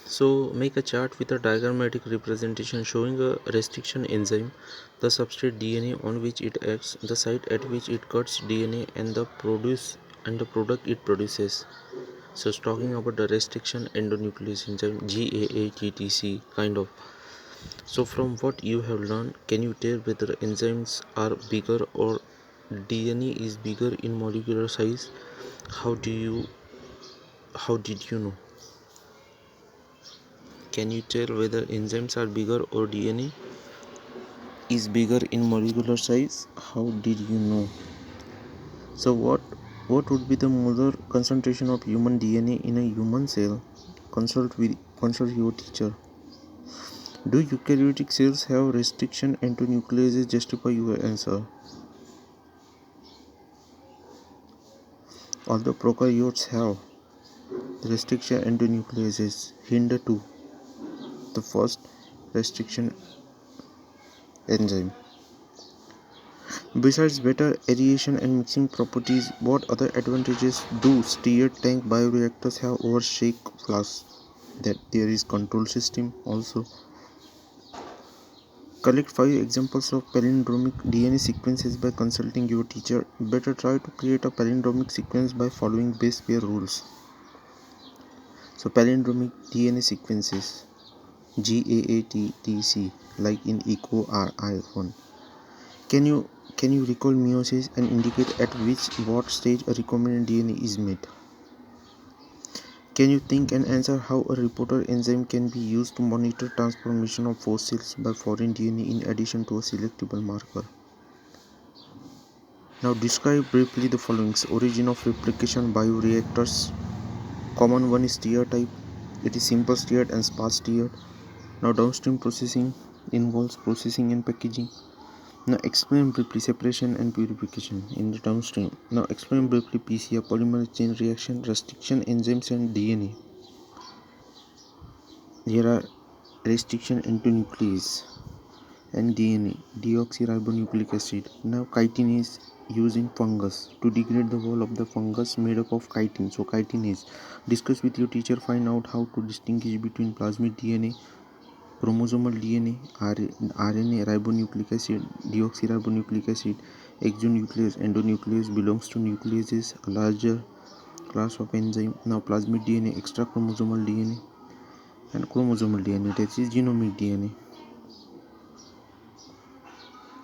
So make a chart with a diagrammatic representation showing a restriction enzyme, the substrate DNA on which it acts, the site at which it cuts DNA, and the product it produces. So it's talking about the restriction endonuclease enzyme, GAATTC kind of. So from what you have learned, can you tell whether enzymes are bigger or DNA is bigger in molecular size? How do you how did you know? Can you tell whether enzymes are bigger or DNA is bigger in molecular size? How did you know? So what would be the molar concentration of human DNA in a human cell? Consult your teacher. Do eukaryotic cells have restriction endonucleases? Justify your answer. Although prokaryotes have restriction endonucleases, hinder to the first restriction enzyme. Besides better aeration and mixing properties, what other advantages do stirred tank bioreactors have over shake flasks? That there is control system also. Collect 5 examples of palindromic DNA sequences by consulting your teacher. Better try to create a palindromic sequence by following base pair rules. So palindromic DNA sequences GAATTC like in echo RI1. Can you recall meiosis and indicate at what stage a recombinant DNA is made? Can you think and answer how a reporter enzyme can be used to monitor transformation of fossils by foreign DNA in addition to a selectable marker? Now describe briefly the following: origin of replication bioreactors. Common one is stirred type. It is simple stirred and sparse stirred. Now downstream processing involves processing and packaging. Now explain briefly separation and purification in the downstream. Now explain briefly PCR, polymerase chain reaction, restriction enzymes and DNA. There are restriction endonuclease and DNA, deoxyribonucleic acid. Now chitin is used in fungus to degrade the wall of the fungus made up of chitin. So chitin is discuss with your teacher, find out how to distinguish between plasmid DNA, chromosomal DNA, RNA, ribonucleic acid, deoxyribonucleic acid, exonuclease, endonuclease belongs to nucleases, a larger class of enzyme. Now plasmid DNA, extra chromosomal DNA, and chromosomal DNA, that is genomic DNA.